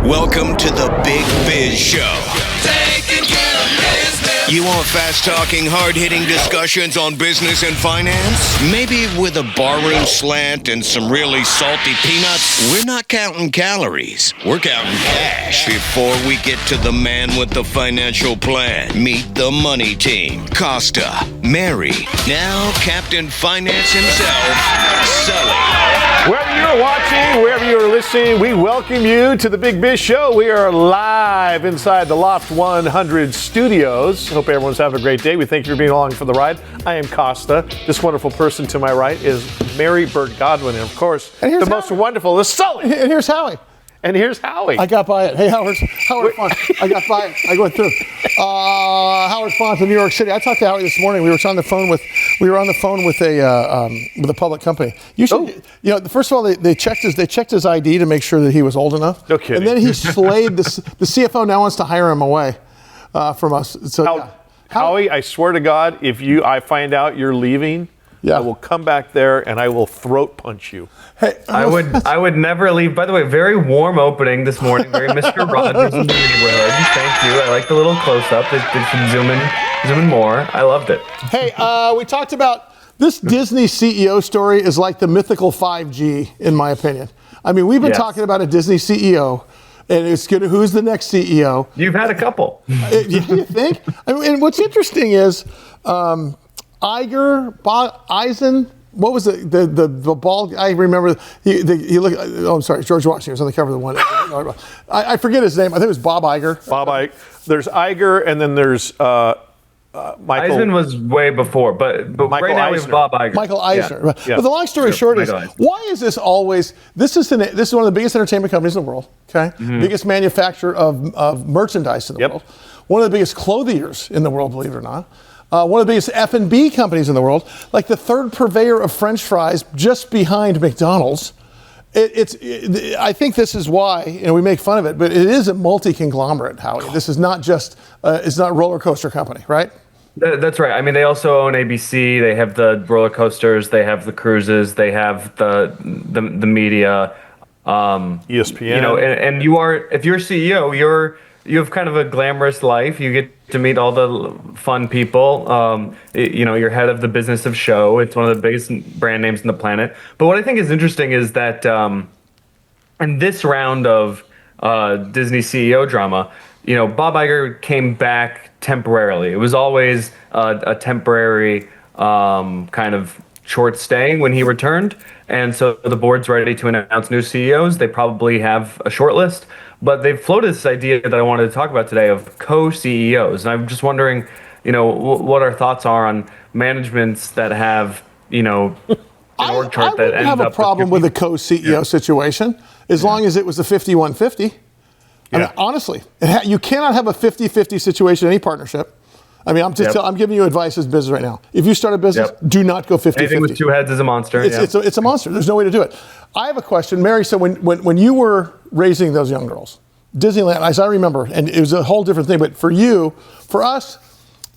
Welcome to the Big Biz Show. Taking care of business. You want fast-talking, hard-hitting discussions on business and finance? Maybe with a barroom slant and some really salty peanuts? We're not counting calories. We're counting cash. Before we get to the man with the financial plan, meet the money team. Costa, Mary, now Captain Finance himself, Sully. Wherever you're watching, wherever you're listening, we welcome you to the Big Biz Show. We are live inside the Loft 100 studios. Hope everyone's having a great day. We thank you for being along for the ride. I am Costa. This wonderful person to my right is Mary Burt Godwin. And of course, the most wonderful is Sully. And here's Howie. And here's Howie. I got by it. Hey, Howard Font. I got by it. I went through. Howard Font in New York City. I talked to Howie this morning. We were on the phone with a public company. You should, first of all, they checked his ID to make sure that he was old enough. No kidding. And then he slayed the CFO. Now wants to hire him away from us. So Howie, I swear to God, if I find out you're leaving, I will come back there and I will throat punch you. Hey, I would never leave. By the way, very warm opening this morning. Very Mr. Rogers in the neighborhood. Thank you. I like the little close-up. They should zoom in more. I loved it. Hey, we talked about this Disney CEO story is like the mythical 5G, in my opinion. I mean, we've been talking about a Disney CEO. And it's good. Who's the next CEO? You've had a couple. You think? I mean, and what's interesting is Eisen. What was the bald? I remember he looked. Oh, I'm sorry, George Washington was on the cover of the one. I forget his name. I think it was Bob Iger. Bob Iger. There's Iger, and then there's Michael. Eisen was way before, but right now we have Bob Iger. Michael Eisner. Yeah. But the long story short is, why is this always? This is one of the biggest entertainment companies in the world. Okay, biggest manufacturer of merchandise in the world. One of the biggest clothiers in the world, believe it or not. One of the biggest F&B companies in the world, like the third purveyor of French fries, just behind McDonald's. I think this is why, we make fun of it, but it is a multi-conglomerate, Howie. This is not just, it's not a roller coaster company, right? That's right. I mean, they also own ABC. They have the roller coasters. They have the cruises. They have the media. ESPN. And you are, if you're CEO, you have kind of a glamorous life. You get to meet all the fun people. You're head of the business of show. It's one of the biggest brand names on the planet. But what I think is interesting is that in this round of Disney CEO drama, Bob Iger came back temporarily. It was always a temporary kind of short staying when he returned. And so the board's ready to announce new CEOs. They probably have a short list. But they've floated this idea that I wanted to talk about today of co-CEOs. And I'm just wondering, what our thoughts are on managements that have, an org chart that ends up. I wouldn't have a problem with a co-CEO situation as long as it was a 50-150. I mean, honestly, you cannot have a 50-50 situation in any partnership. I mean, I'm giving you advice as business right now. If you start a business, do not go 50-50. Anything with two heads is a monster. It's a monster. There's no way to do it. I have a question, Mary. So when you were raising those young girls, Disneyland, as I remember, and it was a whole different thing. But for us,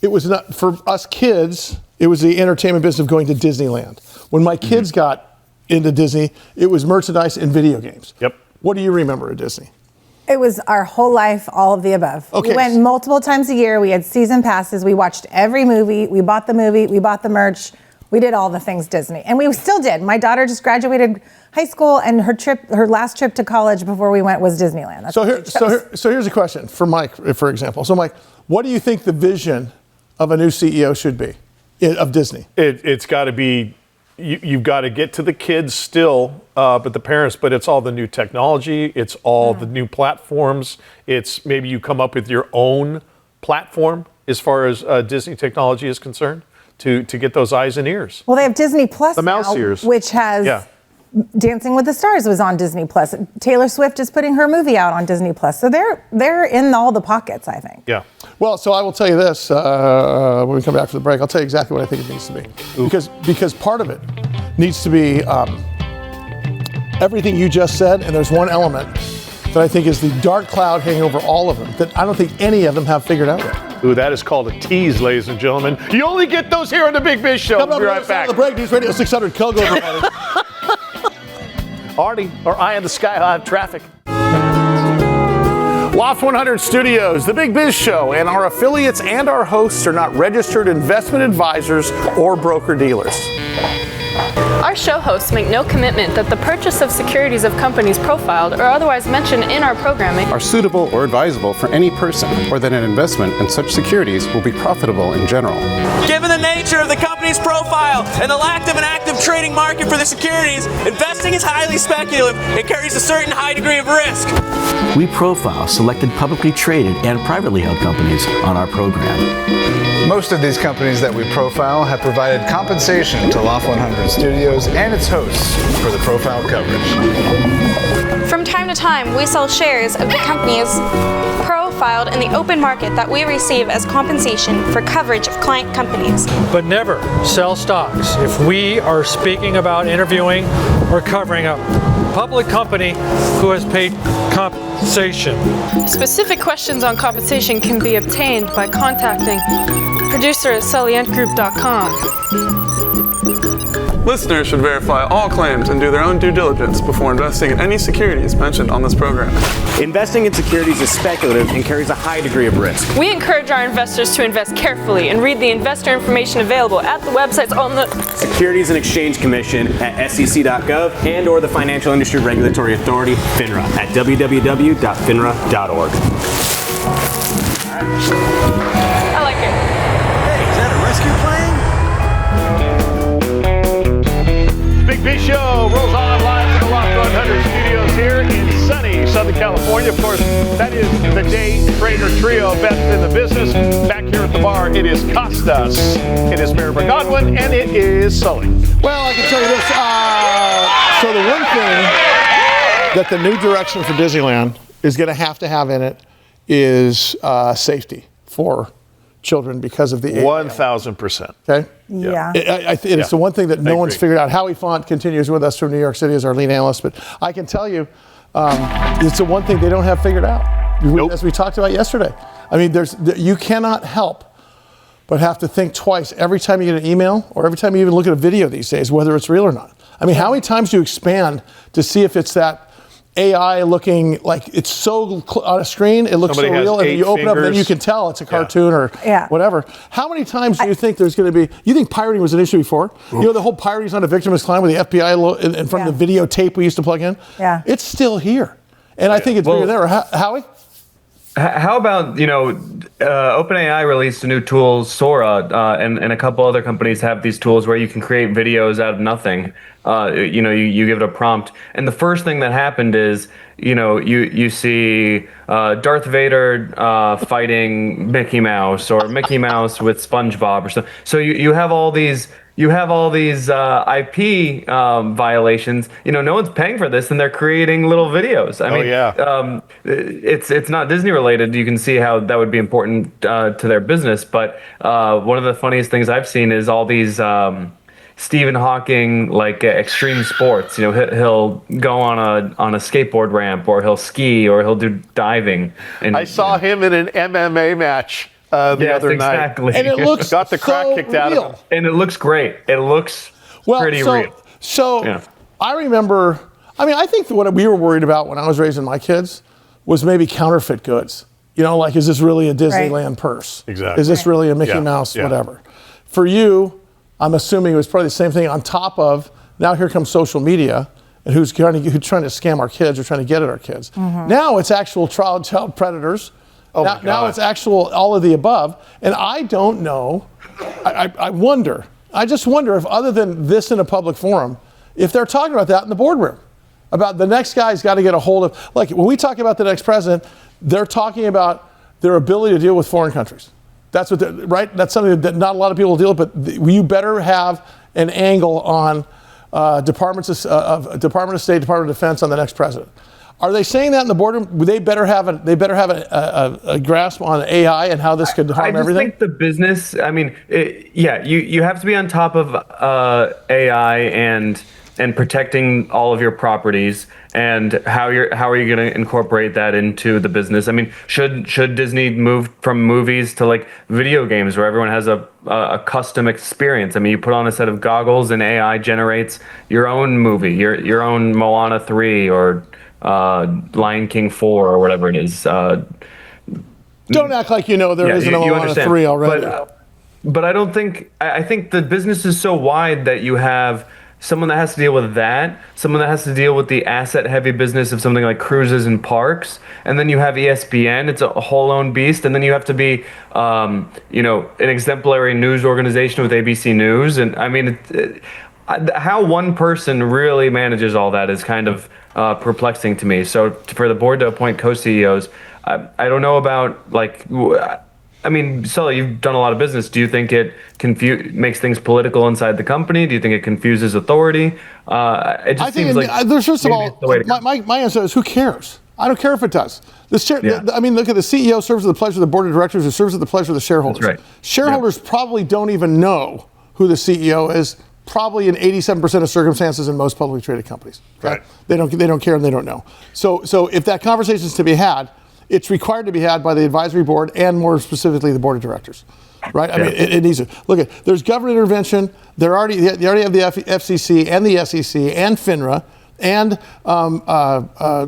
it was not for us kids. It was the entertainment business of going to Disneyland. When my kids got into Disney, it was merchandise and video games. Yep. What do you remember at Disney? It was our whole life, all of the above. Okay. We went multiple times a year. We had season passes. We watched every movie. We bought the movie. We bought the merch. We did all the things Disney. And we still did. My daughter just graduated high school, and her last trip to college before we went was Disneyland. So here's a question for Mike, for example. So Mike, what do you think the vision of a new CEO should be of Disney? It's got to be, you've got to get to the kids still, but the parents, but it's all the new technology. It's all the new platforms. It's maybe you come up with your own platform as far as Disney technology is concerned to get those eyes and ears. Well, they have Disney Plus the mouse now, ears, which has Dancing with the Stars was on Disney Plus. Taylor Swift is putting her movie out on Disney Plus. So they're in all the pockets, I think. Yeah. Well, so I will tell you this when we come back from the break. I'll tell you exactly what I think it needs to be. Because part of it needs to be everything you just said, and there's one element that I think is the dark cloud hanging over all of them that I don't think any of them have figured out yet. Ooh, that is called a tease, ladies and gentlemen. You only get those here on the Big Biz Show. We'll be right back. The break, News Radio 600, Kogo, everybody. Artie, or Eye in the Sky High of Traffic. Loft 100 Studios, The Big Biz Show, and our affiliates and our hosts are not registered investment advisors or broker-dealers. Our show hosts make no commitment that the purchase of securities of companies profiled or otherwise mentioned in our programming are suitable or advisable for any person, or that an investment in such securities will be profitable in general. Given the nature of the company's profile and the lack of an active trading market for the securities, investing is highly speculative and carries a certain high degree of risk. We profile selected publicly traded and privately held companies on our program. Most of these companies that we profile have provided compensation to Loft 100 Studios and its hosts for the profile coverage. From time to time, we sell shares of the companies profiled in the open market that we receive as compensation for coverage of client companies. But never sell stocks if we are speaking about interviewing or covering a public company who has paid compensation. Specific questions on compensation can be obtained by contacting producer at sullyandgroup.com. Listeners should verify all claims and do their own due diligence before investing in any securities mentioned on this program. Investing in securities is speculative and carries a high degree of risk. We encourage our investors to invest carefully and read the investor information available at the websites on the Securities and Exchange Commission at sec.gov and or the Financial Industry Regulatory Authority, FINRA, at www.finra.org. I like it. Hey, is that a rescue plane? Big Biz Show rolls on live from the Loft 100 Studios here in sunny Southern California. Of course, that is the day trader trio, best in the business. Back here at the bar, it is Costas, it is Mary Godwin, and it is Sully. Well, I can tell you this. So the one thing that the new direction for Disneyland is going to have in it is safety for children because of the 1,000%. Okay? Yeah. It's the one thing that no one's figured out. Howie Font continues with us from New York City as our lead analyst, but I can tell you it's the one thing they don't have figured out, as we talked about yesterday. I mean, you cannot help but have to think twice every time you get an email or every time you even look at a video these days, whether it's real or not. I mean, how many times do you expand to see if it's that AI looking like it's so on a screen, it looks so real, and then you open up and then you can tell it's a cartoon or whatever. How many times do you think there's going to be, you think pirating was an issue before? You know, the whole pirating's not a victimless crime with the FBI in front of the videotape we used to plug in? Yeah. It's still here. And I think it's bigger there. Howie? How about, OpenAI released a new tool, Sora, and a couple other companies have these tools where you can create videos out of nothing. You give it a prompt. And the first thing that happened is, you see Darth Vader fighting Mickey Mouse or Mickey Mouse with SpongeBob or something. So you have all these... IP violations. No one's paying for this, and they're creating little videos. I mean, it's not Disney related. You can see how that would be important to their business. But one of the funniest things I've seen is all these Stephen Hawking extreme sports. He'll go on a skateboard ramp, or he'll ski, or he'll do diving. And I saw him in an MMA match. The other night. And it looks got the crap kicked out of him. And it looks great. It looks pretty real. So I remember, I think what we were worried about when I was raising my kids was maybe counterfeit goods. Is this really a Disneyland purse? Exactly. Is this really a Mickey Mouse, whatever? For you, I'm assuming it was probably the same thing on top of, now here comes social media, and who's trying to scam our kids or trying to get at our kids. Mm-hmm. Now it's actual child predators. Now it's actual all of the above. And I don't know, I just wonder if, other than this in a public forum, if they're talking about that in the boardroom, about the next guy's got to get a hold of, when we talk about the next president, they're talking about their ability to deal with foreign countries. That's what right? That's something that not a lot of people deal with, but you better have an angle on Department of State, Department of Defense on the next president. Are they saying that in the boardroom? They better have a grasp on AI and how this could harm everything? I think the business. You have to be on top of AI and protecting all of your properties. And how are you going to incorporate that into the business? Should Disney move from movies to video games where everyone has a custom experience? You put on a set of goggles and AI generates your own movie, your own Moana 3 or Lion King 4 or whatever it is. Don't act like there isn't a Moana 3 already. But I don't think, I think the business is so wide that you have someone that has to deal with that, someone that has to deal with the asset-heavy business of something like cruises and parks, and then you have ESPN. It's a whole own beast, and then you have to be, an exemplary news organization with ABC News. And I mean, how one person really manages all that is kind of perplexing to me. So for the board to appoint co-CEOs, I don't know about Sully, you've done a lot of business. Do you think it makes things political inside the company? Do you think it confuses authority? It just seems like there's first of all, my answer is who cares? I don't care if it does. Look at the CEO serves at the pleasure of the board of directors, who serves at the pleasure of the shareholders. That's right. Shareholders probably don't even know who the CEO is. Probably in 87% of circumstances in most publicly traded companies. Okay? Right. They don't care and they don't know. So if that conversation is to be had, it's required to be had by the advisory board and more specifically the board of directors, right? I mean, it needs to. Look, there's government intervention. They already have the FCC and the SEC and FINRA and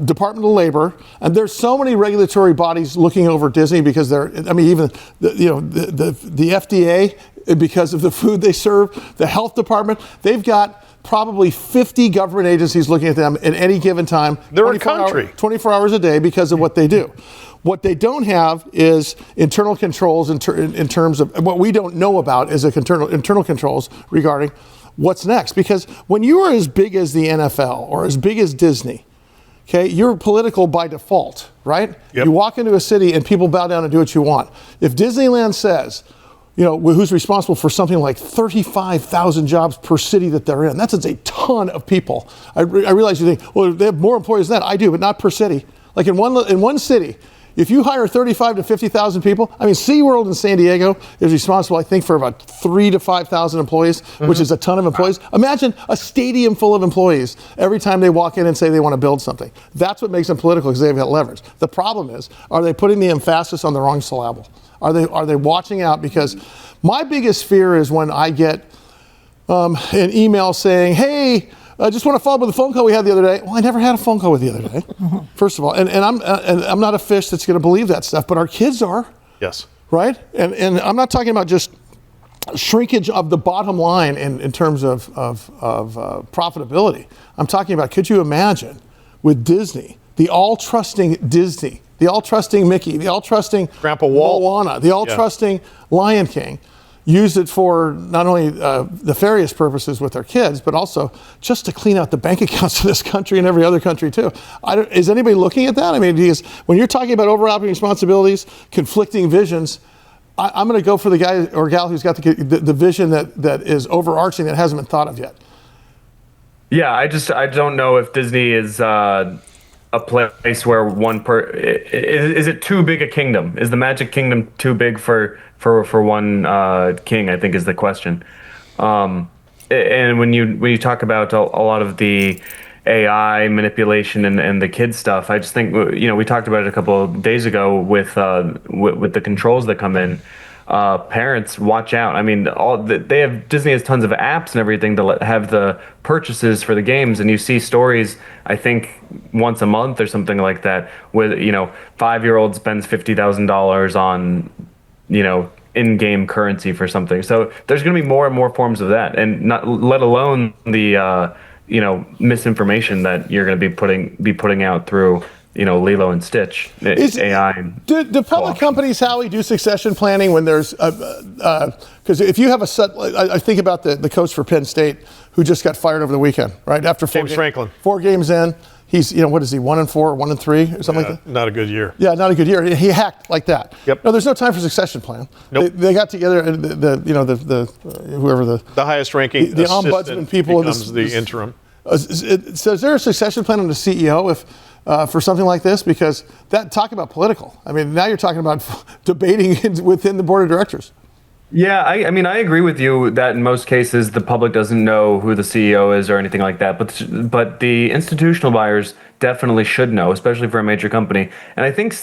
Department of Labor, and there's so many regulatory bodies looking over Disney because even the FDA, because of the food they serve, the health department, they've got probably 50 government agencies looking at them at any given time. They're a country. 24 hours a day because of what they do. What they don't have is internal controls in terms of what we don't know about is internal controls regarding what's next. Because when you are as big as the NFL or as big as Disney, okay, you're political by default, right? Yep. You walk into a city and people bow down and do what you want. If Disneyland says, who's responsible for something like 35,000 jobs per city that they're in. That's a ton of people. I realize you think, well, they have more employees than that. I do, but not per city. Like in one city, if you hire 35 to 50,000 people, SeaWorld in San Diego is responsible, I think, for about 3,000 to 5,000 employees, which is a ton of employees. Imagine a stadium full of employees every time they walk in and say they want to build something. That's what makes them political, because they've got leverage. The problem is, are they putting the emphasis on the wrong syllable? Are they watching out? Because my biggest fear is when I get an email saying, hey, I just want to follow up with a phone call we had the other day. Well, I never had a phone call with the other day, first of all. And I'm not a fish that's going to believe that stuff, but our kids are. Yes. Right? And I'm not talking about just shrinkage of the bottom line in terms of profitability. I'm talking about, could you imagine with Disney, the all-trusting Disney, the all-trusting Mickey, the all-trusting Grandpa Walt, Moana, the all-trusting Lion King, use it for not only nefarious purposes with their kids, but also just to clean out the bank accounts of this country and every other country too. Is anybody looking at that? Because when you're talking about overlapping responsibilities, conflicting visions, I'm going to go for the guy or gal who's got the vision that is overarching that hasn't been thought of yet. Yeah, I don't know if Disney is a place where is it too big a kingdom? Is the Magic Kingdom too big for one king? I think is the question. And when you talk about a lot of the AI manipulation and the kids stuff, I just think we talked about it a couple of days ago with the controls that come in. Parents, watch out. Disney has tons of apps and everything to have the purchases for the games, and you see stories, I think once a month or something like that, with 5-year-old spends $50,000 on in-game currency for something. So there's going to be more and more forms of that, and not let alone the misinformation that you're going to be putting out through Lilo and Stitch, AI. Do public companies, Howie, do succession planning when there's because if you have I think about the coach for Penn State who just got fired over the weekend, right? After James Franklin. 4 games in, he's, what is he, 1-4, 1-3 or something like that? Not a good year. Yeah, not a good year. He hacked like that. Yep. No, there's no time for successon plan. Nope. They got together and whoever the highest ranking the ombudsman people becomes the interim. So is there a succession plan on the CEO for something like this? Because talk about political. Now you're talking about debating within the board of directors. Yeah, I agree with you that in most cases the public doesn't know who the CEO is or anything like that. But the institutional buyers definitely should know, especially for a major company. And I think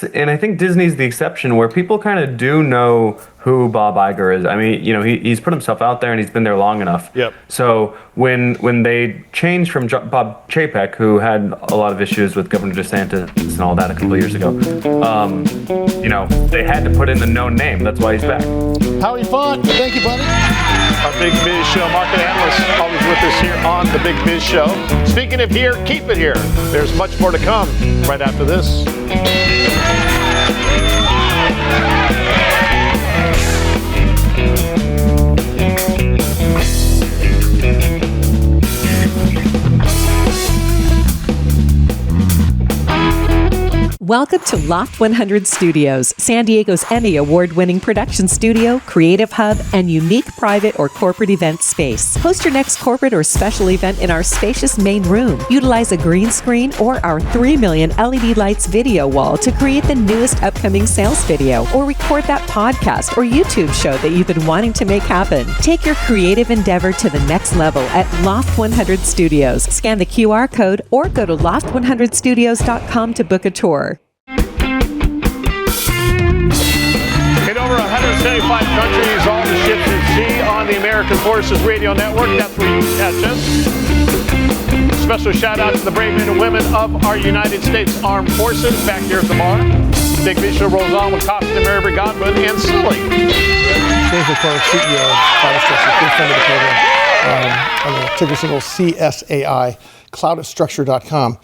Disney's the exception, where people kind of do know who Bob Iger is. I mean, he's put himself out there and he's been there long enough. Yep. So when they changed from Bob Chapek, who had a lot of issues with Governor DeSantis and all that a couple of years ago, they had to put in the known name. That's why he's back. Howie Font, thank you, buddy. Our Big Biz Show market analyst, always with us here on the Big Biz Show. Speaking of here, keep it here. There's much more to come right after this. Welcome to Loft 100 Studios, San Diego's Emmy Award-winning production studio, creative hub, and unique private or corporate event space. Host your next corporate or special event in our spacious main room. Utilize a green screen or our 3 million LED lights video wall to create the newest upcoming sales video, or record that podcast or YouTube show that you've been wanting to make happen. Take your creative endeavor to the next level at Loft 100 Studios. Scan the QR code or go to loft100studios.com to book a tour. In over 175 countries, all the ships at sea on the American Forces Radio Network. That's where you catch us. Special shout out to the brave men and women of our United States Armed Forces back here at the bar. Big Biz Show rolls on with Costa, Mary Godwin, and Sully. James McCormick, CEO of Cloudastructure, good friend of the program. On the ticker symbol CSAI, Cloudastructure.com.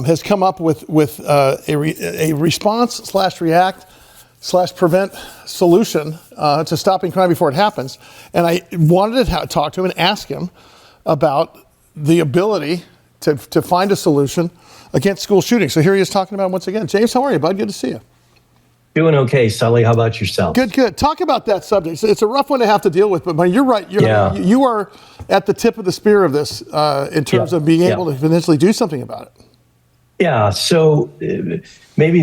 Has come up with a response/react/prevent solution to stopping crime before it happens. And I wanted to talk to him and ask him about the ability to find a solution against school shootings. So here he is talking about it once again. James, how are you, bud? Good to see you. Doing okay, Sully. How about yourself? Good. Talk about that subject. It's a rough one to have to deal with, but you're right. You are at the tip of the spear of this in terms of being able to potentially do something about it. Yeah, so maybe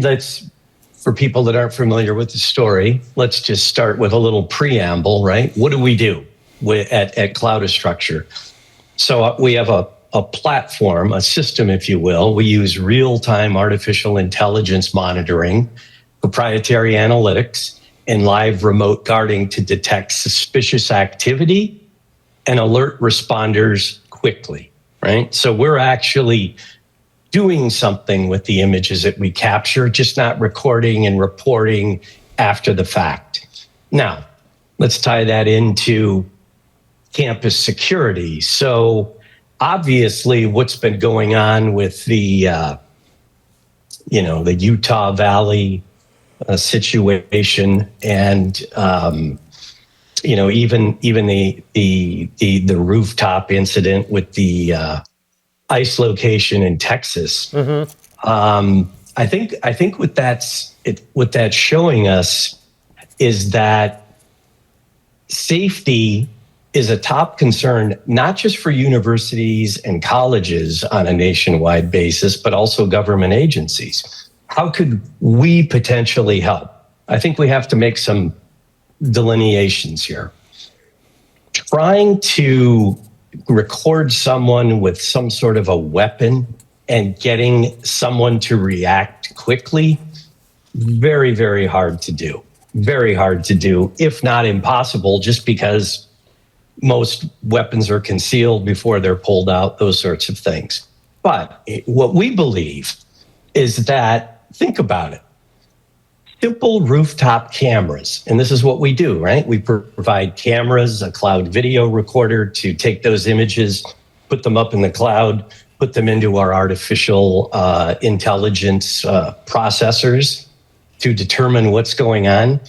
for people that aren't familiar with the story, let's just start with a little preamble, right? What do we do at Cloudastructure? So we have a platform, a system, if you will. We use real-time artificial intelligence monitoring, proprietary analytics, and live remote guarding to detect suspicious activity and alert responders quickly, right? So we're actually doing something with the images that we capture, just not recording and reporting after the fact. Now, let's tie that into campus security. So obviously what's been going on with the Utah Valley situation and, even the rooftop incident with the ICE location in Texas. Mm-hmm. I think what that's showing us is that safety is a top concern, not just for universities and colleges on a nationwide basis, but also government agencies. How could we potentially help? I think we have to make some delineations here. Trying to record someone with some sort of a weapon and getting someone to react quickly, very, very hard to do. Very hard to do, if not impossible, just because most weapons are concealed before they're pulled out, those sorts of things. But what we believe is that, think about it, simple rooftop cameras, and this is what we do, right? We provide cameras, a cloud video recorder to take those images, put them up in the cloud, put them into our artificial intelligence processors to determine what's going on.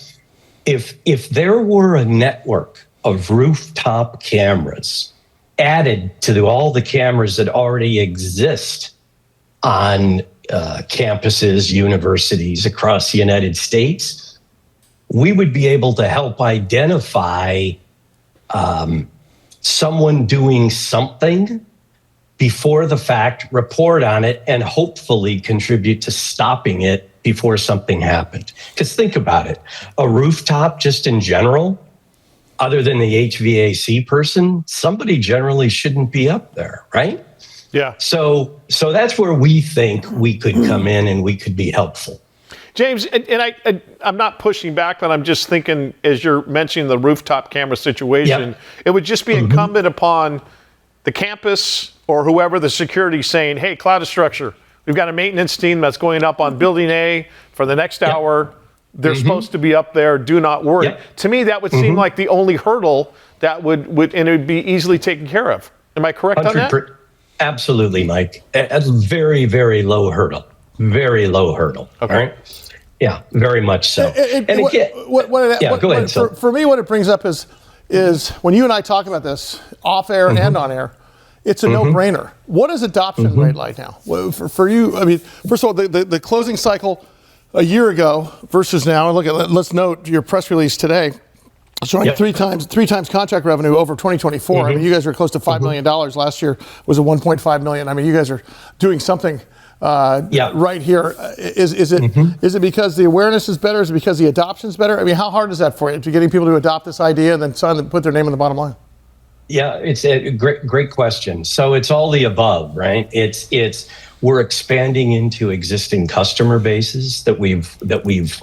If there were a network of rooftop cameras added to all the cameras that already exist on campuses, universities across the United States, we would be able to help identify someone doing something before the fact, report on it, and hopefully contribute to stopping it before something happened. Because think about it, a rooftop just in general, other than the HVAC person, somebody generally shouldn't be up there, right? Yeah. So that's where we think we could come in and we could be helpful. James, and I'm not pushing back, but I'm just thinking, as you're mentioning the rooftop camera situation, it would just be incumbent upon the campus or whoever the security saying, hey, Cloudastructure, we've got a maintenance team that's going up on building A for the next hour. They're supposed to be up there. Do not worry. To me, that would seem like the only hurdle that would and it would be easily taken care of. Am I correct on that? Absolutely, Mike. A very, very low hurdle. Very low hurdle. Okay. Right? Yeah, very much so. Go ahead. For me, what it brings up is when you and I talk about this off air and on air, it's a no-brainer. What is adoption rate like now? For you, I mean, first of all, the closing cycle a year ago versus now. Let's note your press release today. Showing three times contract revenue over 2024. I mean, you guys are close to $5 million. Last year was a 1.5 million. I mean, you guys are doing something right here. Is it because the awareness is better? Is it because the adoption is better? I mean, how hard is that for you to getting people to adopt this idea and then put their name on the bottom line? Yeah, it's a great question. So it's all the above, right? We're expanding into existing customer bases that we've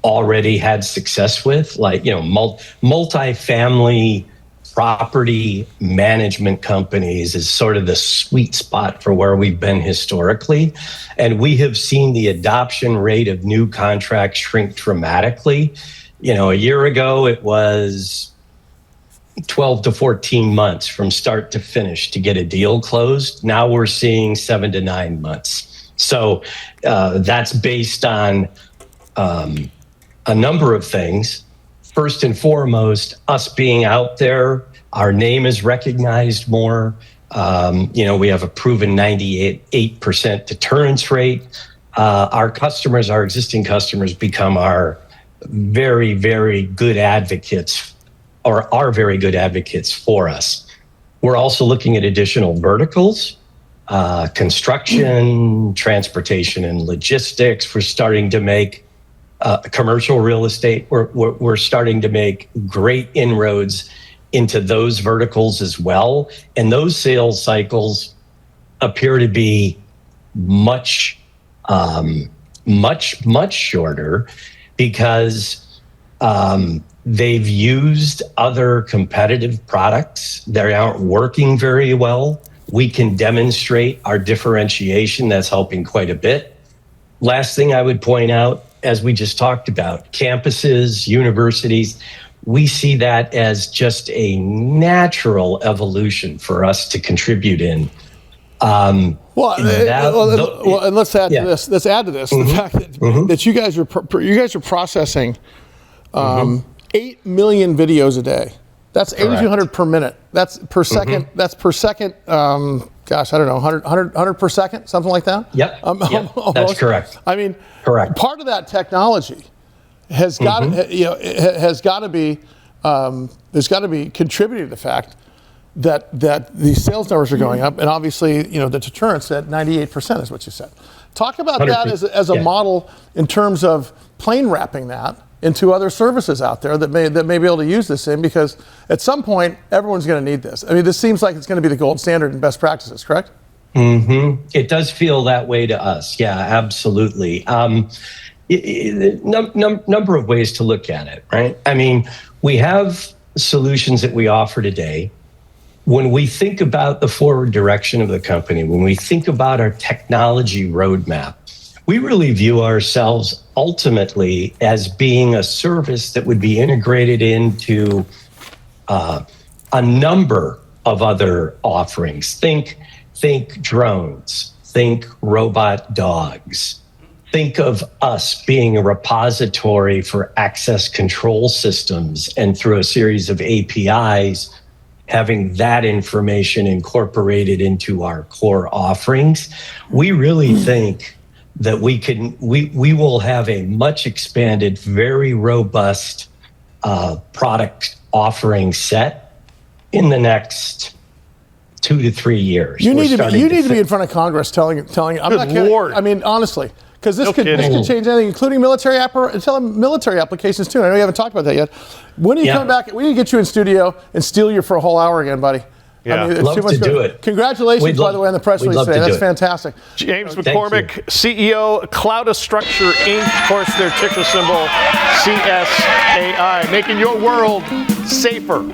already had success with, like, multifamily property management companies is sort of the sweet spot for where we've been historically. And we have seen the adoption rate of new contracts shrink dramatically. A year ago, it was 12 to 14 months from start to finish to get a deal closed. Now we're seeing 7 to 9 months. So that's based on a number of things. First and foremost, us being out there, our name is recognized more. We have a proven 98% deterrence rate. Our existing customers become our very, very good advocates, or are very good advocates for us. We're also looking at additional verticals, construction, transportation, and logistics. We're starting to make commercial real estate. We're starting to make great inroads into those verticals as well. And those sales cycles appear to be much shorter because they've used other competitive products that aren't working very well. We can demonstrate our differentiation. That's helping quite a bit. Last thing I would point out, as we just talked about, campuses, universities, we see that as just a natural evolution for us to contribute in. And let's add to this. Let's add to this the fact that you guys are processing 8 million videos a day. That's 8,200 per minute. That's per second. That's per second. Gosh, I don't know, 100 per second, something like that? Yep, that's correct. I mean, correct. Part of that technology has got to be there's got to be contributing to the fact that these sales numbers are going up, and obviously, the deterrence at 98% is what you said. Talk about that as a model in terms of plane wrapping that into other services out there that may be able to use this in, because at some point everyone's going to need this. I mean, this seems like it's going to be the gold standard in best practices, correct? It does feel that way to us. Yeah, absolutely. Number of ways to look at it, right? I mean, we have solutions that we offer today. When we think about the forward direction of the company, when we think about our technology roadmap, we really view ourselves ultimately as being a service that would be integrated into a number of other offerings. Think drones, think robot dogs. Think of us being a repository for access control systems, and through a series of APIs, having that information incorporated into our core offerings. We really think that we will have a much expanded, very robust product offering set in the next 2 to 3 years. You need to be in front of Congress telling. I'm not kidding. Lord. I mean, honestly, because this could change anything, including military applications too. I know you haven't talked about that yet. When are you coming back? We need to get you in studio and steal you for a whole hour again, buddy. Yeah. I mean, Love to do it. Congratulations, by the way, on the press release today. That's fantastic. James McCormick, CEO, Cloudastructure Inc. Of course, their ticker symbol, CSAI, making your world safer.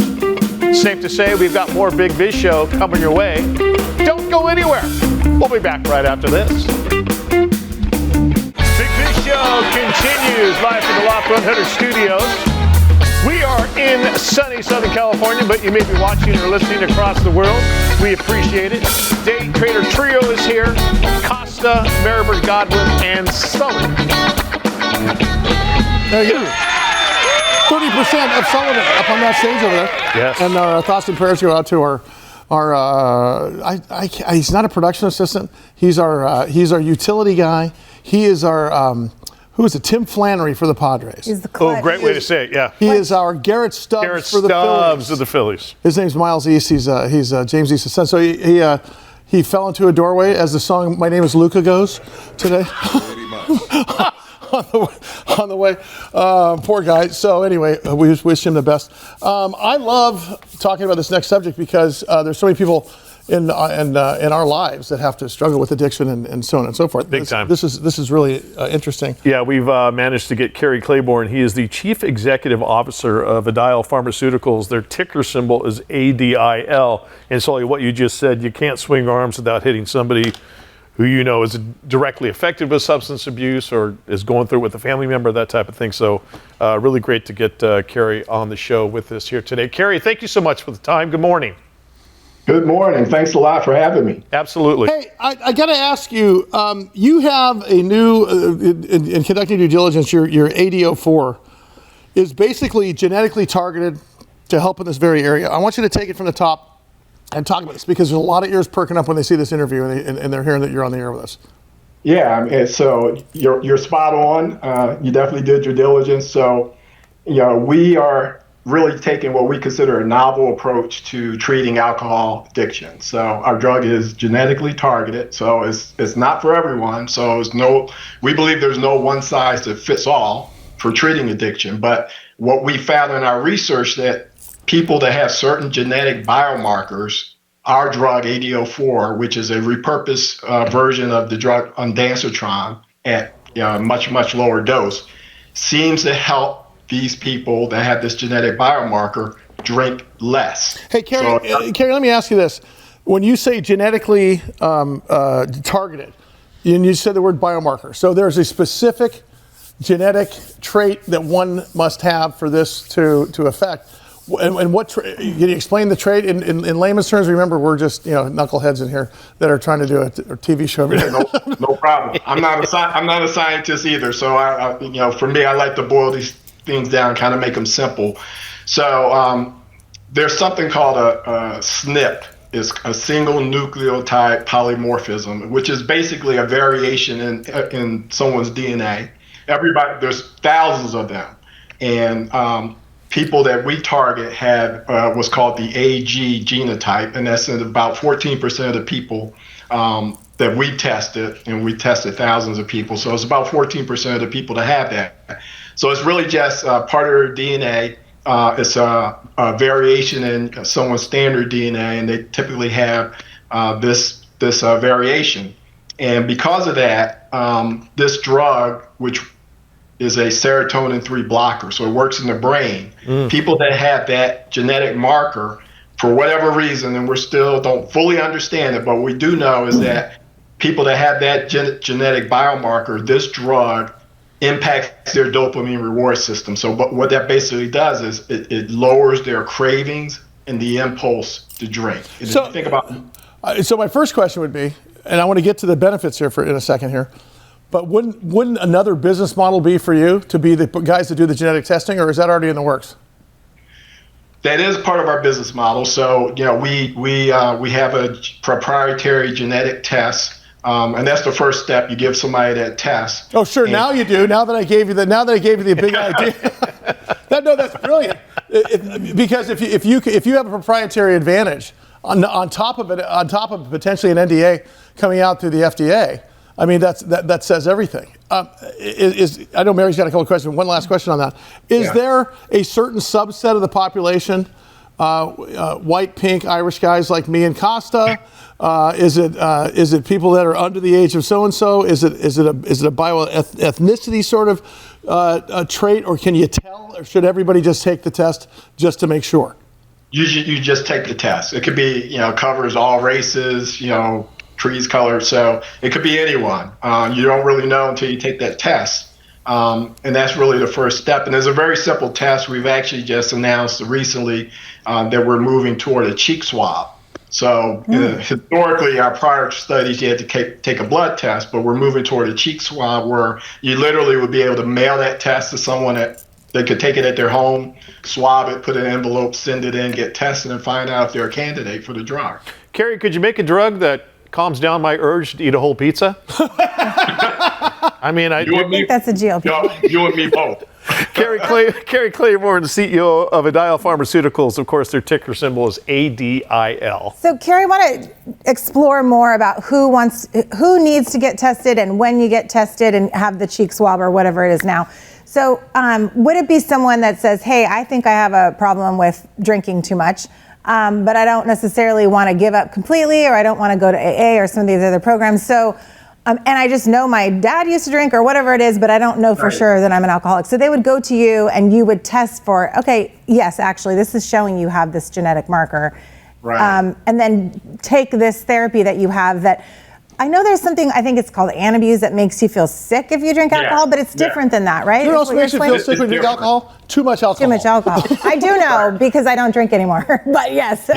Safe to say, we've got more Big Biz Show coming your way. Don't go anywhere. We'll be back right after this. Big Biz Show continues live from the Loft 100 studios. We are in sunny Southern California, but you may be watching or listening across the world. We appreciate it. Day Trader Trio is here. Costa, Maribert Godwin, and Sully. There you go. 30% of Sullivan up on that stage over there. Yes. And our thoughts and prayers go out to he's not a production assistant. He's our utility guy. He is our, who is it? Tim Flannery for the Padres. He's the Oh, great way to say it, yeah. He is our Garrett Stubbs for the Phillies. of the Phillies. His name's Miles East. He's James East's son. So he fell into a doorway as the song "My Name Is Luca" goes today. on the way. Poor guy. So anyway, we just wish him the best. I love talking about this next subject because there's so many people in our lives that have to struggle with addiction and so on and so forth. Big time. This is really interesting. Yeah, we've managed to get Cary Claiborne. He is the Chief Executive Officer of Adial Pharmaceuticals. Their ticker symbol is ADIL. And Sully, what you just said, you can't swing arms without hitting somebody who you know is directly affected with substance abuse or is going through it with a family member, that type of thing. So really great to get Cary on the show with us here today. Cary, thank you so much for the time. Good morning. Good morning. Thanks a lot for having me. Absolutely. Hey, I got to ask you, you have a new, in conducting due diligence, your AD04 is basically genetically targeted to help in this very area. I want you to take it from the top and talk about this because there's a lot of ears perking up when they see this interview and they're hearing that you're on the air with us. Yeah, I mean, so you're spot on. You definitely did your diligence. So, we are really taking what we consider a novel approach to treating alcohol addiction. So our drug is genetically targeted. So it's not for everyone. So we believe there's no one size that fits all for treating addiction. But what we found in our research that people that have certain genetic biomarkers, our drug AD04, which is a repurposed version of the drug ondansetron at much, much lower dose, seems to help these people that have this genetic biomarker drink less. Hey, Cary, Cary, let me ask you this. When you say genetically targeted, and you said the word biomarker, so there's a specific genetic trait that one must have for this to affect. And what can you explain the trait in layman's terms? Remember, we're just knuckleheads in here that are trying to do a TV show every day. No problem. I'm not a scientist either. So for me, I like to boil these things down, kind of make them simple. So there's something called a SNP. It's a single nucleotide polymorphism, which is basically a variation in someone's DNA. There's thousands of them, and people that we target have what's called the AG genotype, and that's in about 14% of the people that we tested, and we tested thousands of people. So it's about 14% of the people that have that. So it's really just part of their DNA. It's a variation in someone's standard DNA, and they typically have this variation. And because of that, this drug, which is a serotonin 3 blocker, so it works in the brain. People that have that genetic marker, for whatever reason, and we still don't fully understand it, but what we do know is that people that have that genetic biomarker, this drug impacts their dopamine reward system. So what that basically does is it lowers their cravings and the impulse to drink. So think about. So my first question would be, and I want to get to the benefits here in a second here, but wouldn't another business model be for you to be the guys that do the genetic testing, or is that already in the works? That is part of our business model. So we have a proprietary genetic test, and that's the first step. You give somebody that test. Oh, sure. Now you do. Now that I gave you the big idea. That's brilliant. Because if you have a proprietary advantage on top of potentially an NDA coming out through the FDA. I mean, that says everything. I know Mary's got a couple of questions. One last question on that. Is there a certain subset of the population white, pink, Irish guys like me and Costa? Is it people that are under the age of so and so? Is it a bioethnicity sort of a trait, or can you tell, or should everybody just take the test just to make sure? You just take the test. It could be, covers all races, trees colored. So it could be anyone. You don't really know until you take that test. And that's really the first step. And it's a very simple test. We've actually just announced recently that we're moving toward a cheek swab. So historically, our prior studies, you had to take a blood test, but we're moving toward a cheek swab where you literally would be able to mail that test to someone that they could take it at their home, swab it, put it in an envelope, send it in, get tested, and find out if they're a candidate for the drug. Cary, could you make a drug that calms down my urge to eat a whole pizza? I think that's a GLP. You and me both. Cary Claiborne, CEO of Adial Pharmaceuticals. Of course, their ticker symbol is ADIL. So, Cary, I want to explore more about who needs to get tested and when you get tested and have the cheek swab or whatever it is now. So, would it be someone that says, "Hey, I think I have a problem with drinking too much, but I don't necessarily want to give up completely, or I don't want to go to AA or some of these other programs." So. And I just know my dad used to drink or whatever it is, but I don't know for sure that I'm an alcoholic. So they would go to you and you would test for, okay, yes, actually, this is showing you have this genetic marker. Right. And then take this therapy that you have that, I know there's something, I think it's called Antabuse, that makes you feel sick if you drink alcohol, but it's different than that, right? You know what else makes you feel sick when you drink alcohol? Too much alcohol. Too much alcohol. I do know because I don't drink anymore, but yes.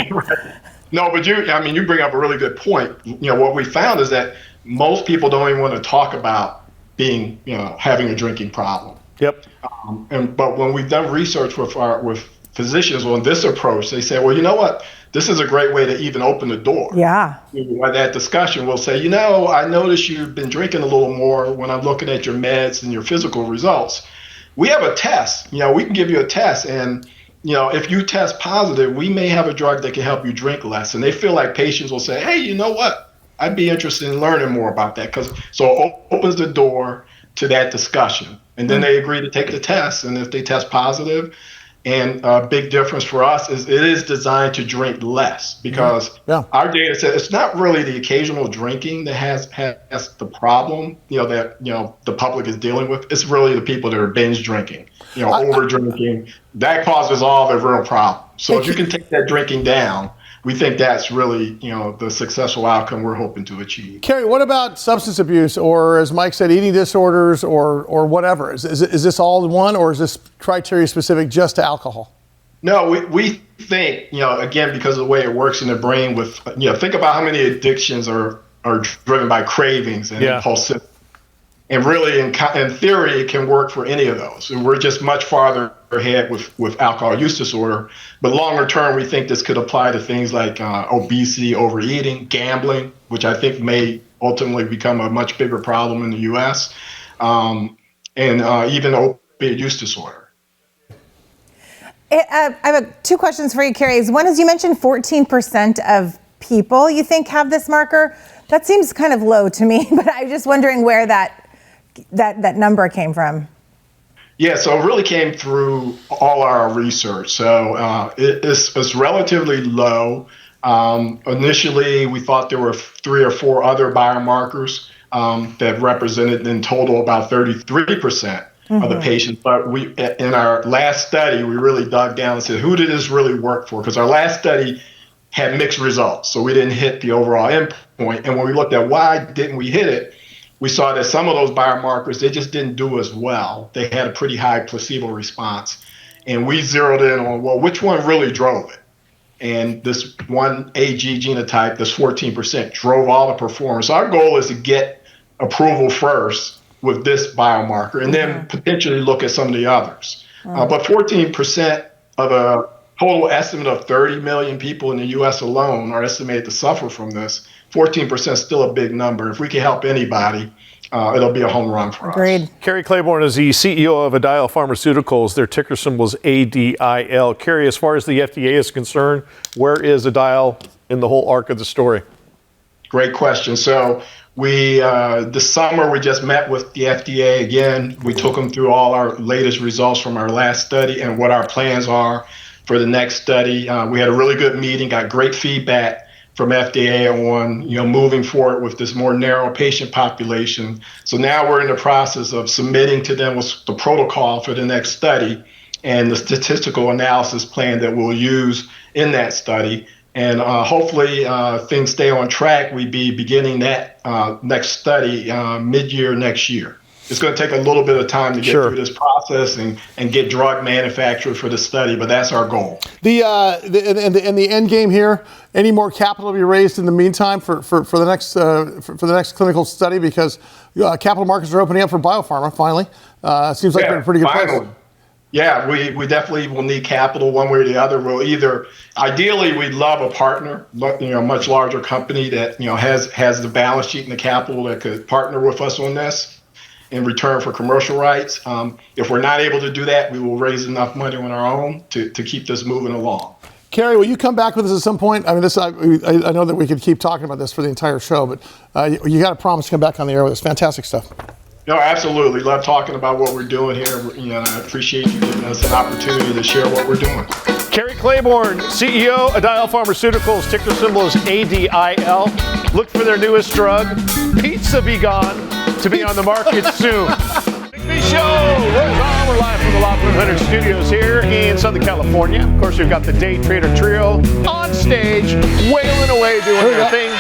No, but you bring up a really good point. What we found is that most people don't even want to talk about being, having a drinking problem. Yep. But when we've done research with physicians on this approach, they say, well, you know what? This is a great way to even open the door. Yeah. That discussion will say, I noticed you've been drinking a little more when I'm looking at your meds and your physical results. We have a test. We can give you a test, and if you test positive, we may have a drug that can help you drink less. And they feel like patients will say, hey, you know what? I'd be interested in learning more about that. So it opens the door to that discussion. And then they agree to take the test. And if they test positive, and a big difference for us is it is designed to drink less, because our data says it's not really the occasional drinking that has the problem, that the public is dealing with. It's really the people that are binge drinking, over drinking. That causes all the real problems. So if you can take that drinking down, we think that's really, the successful outcome we're hoping to achieve. Cary, what about substance abuse, or as Mike said, eating disorders, or whatever? Is this all in one, or is this criteria specific just to alcohol? No, we think, again, because of the way it works in the brain with, think about how many addictions are driven by cravings and impulsivity. And really, in theory, it can work for any of those. And we're just much farther ahead with alcohol use disorder. But longer term, we think this could apply to things like obesity, overeating, gambling, which I think may ultimately become a much bigger problem in the U.S., and even opiate use disorder. I have two questions for you, Cary. One is, you mentioned 14% of people you think have this marker. That seems kind of low to me, but I'm just wondering where that number came from. Yeah, so it really came through all our research. So it's relatively low. Initially, we thought there were 3 or 4 other biomarkers that represented in total about 33% of the patients. But in our last study, we really dug down and said, who did this really work for? Because our last study had mixed results, so we didn't hit the overall endpoint. And when we looked at why didn't we hit it, we saw that some of those biomarkers, they just didn't do as well. They had a pretty high placebo response. And we zeroed in on, well, which one really drove it? And this one AG genotype, this 14%, drove all the performance. So our goal is to get approval first with this biomarker, and then potentially look at some of the others. But 14% of a total estimate of 30 million people in the U.S. alone are estimated to suffer from this. 14% is still a big number. If we can help anybody, it'll be a home run for us. Cary Claiborne is the CEO of Adial Pharmaceuticals. Their ticker symbol is ADIL. Cary, as far as the FDA is concerned, where is Adial in the whole arc of the story? Great question. So we, this summer, we just met with the FDA again. We took them through all our latest results from our last study and what our plans are for the next study. We had a really good meeting, got great feedback from FDA on moving forward with this more narrow patient population. So now we're in the process of submitting to them the protocol for the next study and the statistical analysis plan that we'll use in that study. And hopefully things stay on track. We'd be beginning that next study mid-year next year. It's going to take a little bit of time to get through this process and get drug manufactured for the study, but that's our goal. The end game here. Any more capital to be raised in the meantime for the next clinical study, because capital markets are opening up for biopharma finally. Seems like they're in a pretty good place. Yeah, we definitely will need capital one way or the other. We'll ideally, we'd love a partner, a much larger company that has the balance sheet and the capital that could partner with us on this in return for commercial rights. If we're not able to do that, we will raise enough money on our own to keep this moving along. Cary, will you come back with us at some point? I mean, I know that we could keep talking about this for the entire show, but you got to promise to come back on the air with us. Fantastic stuff. No, absolutely. Love talking about what we're doing here. And I appreciate you giving us an opportunity to share what we're doing. Cary Claiborne, CEO, Adial Pharmaceuticals, ticker symbol is ADIL. Look for their newest drug, Pizza Be Gone, to be on the market soon. Big Biz Show rolls on. We're live from the Loft 100 studios here in Southern California. Of course, we've got the Day Trader Trio on stage, wailing away, doing their thing.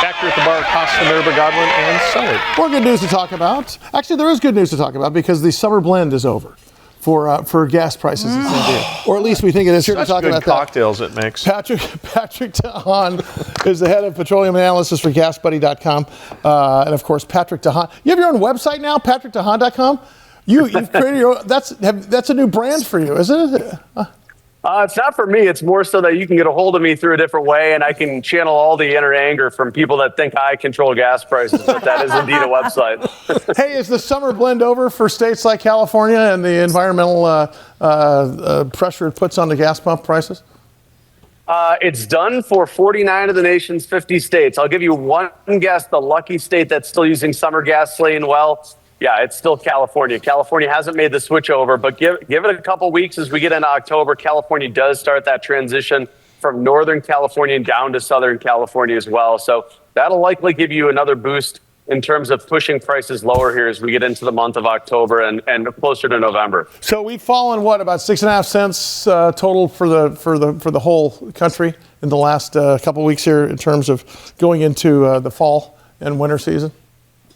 Back here at the bar, Costa, Nerba, Godwin, and Sully. More good news to talk about. Actually, there is good news to talk about because the summer blend is over for gas prices in San Diego. Or at least we think it is. Here to talk about that. Cocktails it makes. Patrick DeHaan is the head of petroleum analysis for GasBuddy.com. And of course, Patrick DeHaan. You have your own website now, PatrickDeHaan.com? You've created your own, that's a new brand for you, isn't it? It's not for me. It's more so that you can get a hold of me through a different way, and I can channel all the inner anger from people that think I control gas prices, but that is indeed a website. Hey, is the summer blend over for states like California and the environmental pressure it puts on the gas pump prices? It's done for 49 of the nation's 50 states. I'll give you one guess. The lucky state that's still using summer gasoline, well, yeah, it's still California. California hasn't made the switch over, but give it a couple weeks as we get into October. California does start that transition from Northern California and down to Southern California as well. So that'll likely give you another boost in terms of pushing prices lower here as we get into the month of October and closer to November. So we've fallen, about 6.5 cents total for the whole country in the last couple weeks here in terms of going into the fall and winter season?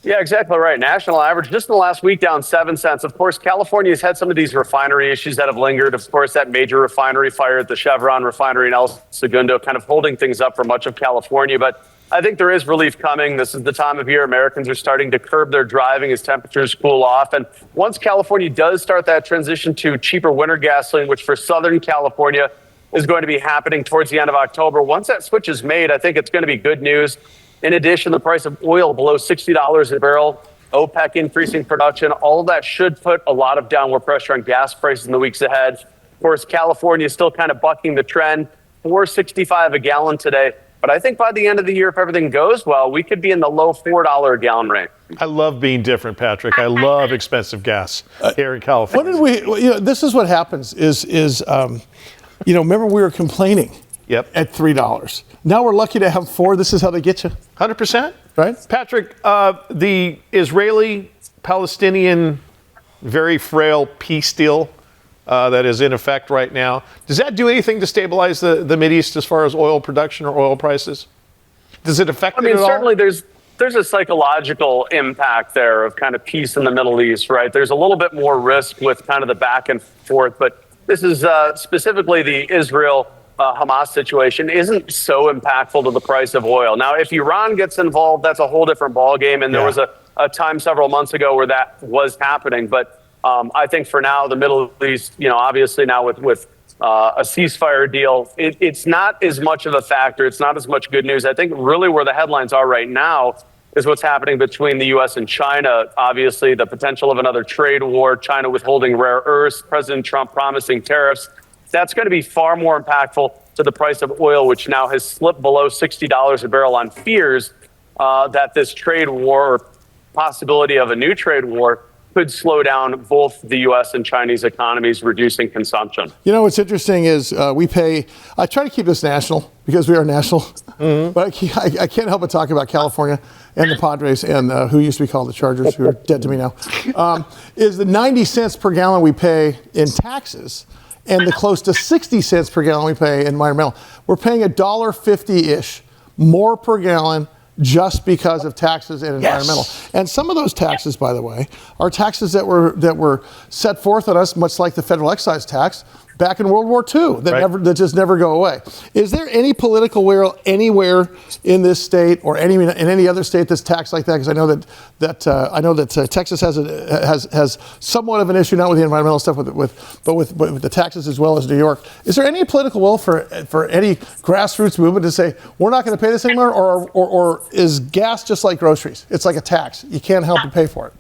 Yeah, exactly right. National average just in the last week down 7 cents. Of course, California has had some of these refinery issues that have lingered. Of course, that major refinery fire at the Chevron refinery in El Segundo kind of holding things up for much of California. But I think there is relief coming. This is the time of year Americans are starting to curb their driving as temperatures cool off. And once California does start that transition to cheaper winter gasoline, which for Southern California is going to be happening towards the end of October, once that switch is made, I think it's going to be good news. In addition, the price of oil below $60 a barrel, OPEC increasing production, all of that should put a lot of downward pressure on gas prices in the weeks ahead. Of course, California is still kind of bucking the trend, $4.65 a gallon today. But I think by the end of the year, if everything goes well, we could be in the low $4 a gallon range. I love being different, Patrick. I love expensive gas here in California. What did we? This is what happens. Remember we were complaining. Yep. At $3. Now we're lucky to have 4. This is how they get you. 100%. Right? Patrick, the Israeli-Palestinian very frail peace deal that is in effect right now, does that do anything to stabilize the Mideast as far as oil production or oil prices? Does it affect it at all? Certainly there's a psychological impact there of kind of peace in the Middle East, right? There's a little bit more risk with kind of the back and forth, but this is specifically the Israel Hamas situation isn't so impactful to the price of oil. Now, if Iran gets involved, that's a whole different ballgame. And there was a time several months ago where that was happening. But I think for now, the Middle East, obviously now with a ceasefire deal, it's not as much of a factor. It's not as much good news. I think really where the headlines are right now is what's happening between the U.S. and China. Obviously, the potential of another trade war, China withholding rare earths, President Trump promising tariffs. That's going to be far more impactful to the price of oil, which now has slipped below $60 a barrel on fears that this trade war or possibility of a new trade war could slow down both the U.S. and Chinese economies, reducing consumption. You know, what's interesting is I try to keep this national because we are national, but I can't help but talk about California and the Padres and who used to be called the Chargers, who are dead to me now, is the 90 cents per gallon we pay in taxes and the close to 60 cents per gallon we pay in environmental. We're paying $1.50-ish more per gallon just because of taxes and environmental. Yes. And some of those taxes, by the way, are taxes that were set forth on us, much like the federal excise tax back in World War II, that just never go away. Is there any political will anywhere in this state or in any other state that's taxed like that? Because I know that Texas has somewhat of an issue, not with the environmental stuff, but with the taxes as well as New York. Is there any political will for any grassroots movement to say we're not going to pay this anymore, or is gas just like groceries? It's like a tax. You can't help but pay for it.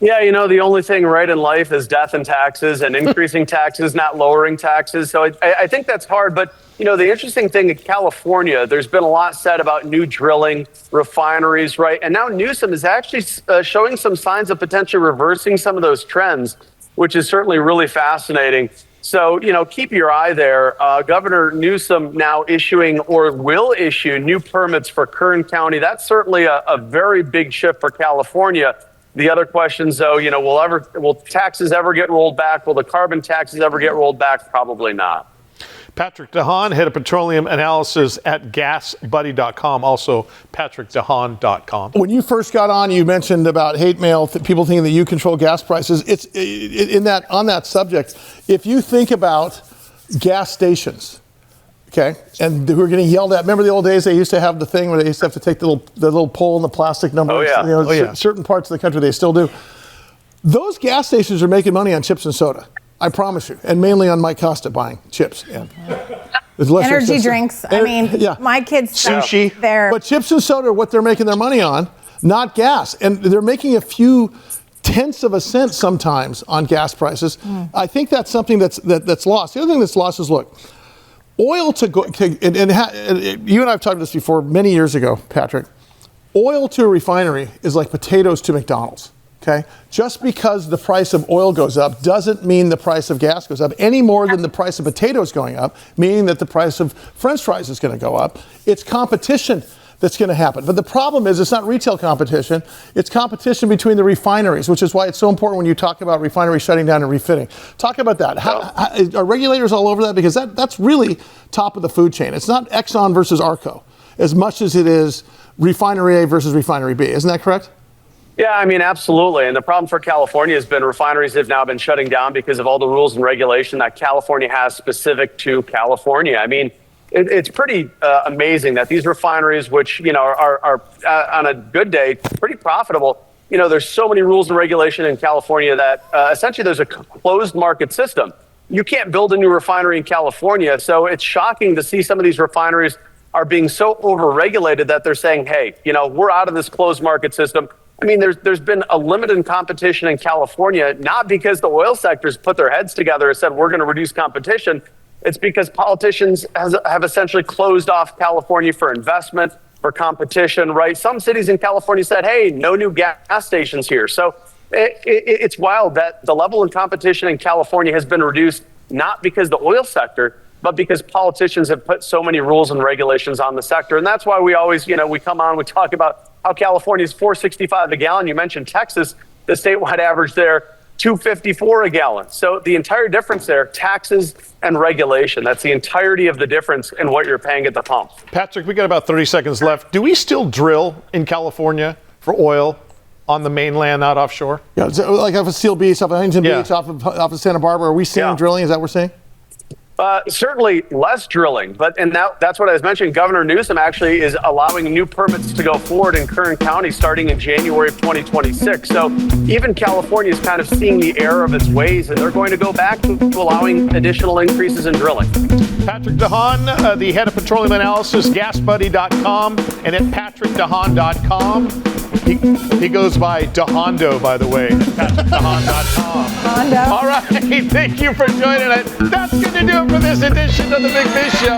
Yeah, the only thing right in life is death and taxes, and increasing taxes, not lowering taxes. So I think that's hard. But, the interesting thing in California, there's been a lot said about new drilling, refineries, right? And now Newsom is actually showing some signs of potentially reversing some of those trends, which is certainly really fascinating. So, keep your eye there. Governor Newsom now issuing or will issue new permits for Kern County. That's certainly a very big shift for California. The other questions, though, will taxes ever get rolled back? Will the carbon taxes ever get rolled back? Probably not. Patrick DeHaan, head of petroleum analysis at GasBuddy.com, also PatrickDeHaan.com. When you first got on, you mentioned about hate mail, people thinking that you control gas prices. On that subject, if you think about gas stations, okay, and who are getting yelled at. Remember the old days? They used to have the thing where they used to have to take the little pole and the plastic number. Oh, yeah. Certain parts of the country they still do. Those gas stations are making money on chips and soda. I promise you, and mainly on Mike Costa buying chips. And energy drinks. My kids sushi. But chips and soda are what they're making their money on, not gas. And they're making a few tenths of a cent sometimes on gas prices. I think that's something that's lost. The other thing that's lost is, look, oil to go, and you and I have talked about this before many years ago, Patrick. Oil to a refinery is like potatoes to McDonald's. Okay, just because the price of oil goes up doesn't mean the price of gas goes up any more than the price of potatoes going up, meaning that the price of French fries is going to go up. It's competition that's going to happen. But the problem is it's not retail competition. It's competition between the refineries, which is why it's so important when you talk about refineries shutting down and refitting. Talk about that. Are regulators all over that? Because that's really top of the food chain. It's not Exxon versus Arco as much as it is refinery A versus refinery B. Isn't that correct? Yeah, absolutely. And the problem for California has been refineries have now been shutting down because of all the rules and regulation that California has specific to California. It's pretty amazing that these refineries, which, are on a good day, pretty profitable. There's so many rules and regulation in California that essentially there's a closed market system. You can't build a new refinery in California. So it's shocking to see some of these refineries are being so overregulated that they're saying, hey, we're out of this closed market system. There's been a limited competition in California, not because the oil sectors put their heads together and said, we're going to reduce competition. It's because politicians have essentially closed off California for investment, for competition, right? Some cities in California said, hey, no new gas stations here. So it's wild that the level of competition in California has been reduced, not because the oil sector, but because politicians have put so many rules and regulations on the sector. And that's why we always, we come on, we talk about how California is $4.65 a gallon. You mentioned Texas, the statewide average there, $2.54 a gallon. So the entire difference there, taxes and regulation. That's the entirety of the difference in what you're paying at the pump. Patrick, we got about 30 seconds left. Do we still drill in California for oil on the mainland, not offshore? Yeah, so like off of Seal Beach, off of Huntington Beach, off of Santa Barbara. Are we seeing drilling? Is that what we're saying? Certainly less drilling, and that's what I was mentioning. Governor Newsom actually is allowing new permits to go forward in Kern County starting in January of 2026. So even California is kind of seeing the error of its ways, and they're going to go back to allowing additional increases in drilling. Patrick DeHaan, the head of petroleum analysis, GasBuddy.com, and at PatrickDeHaan.com. He goes by DeHando, by the way, at PatrickDeHaan.com. All right, thank you for joining us. That's going to do it for this edition of the Big Biz Show.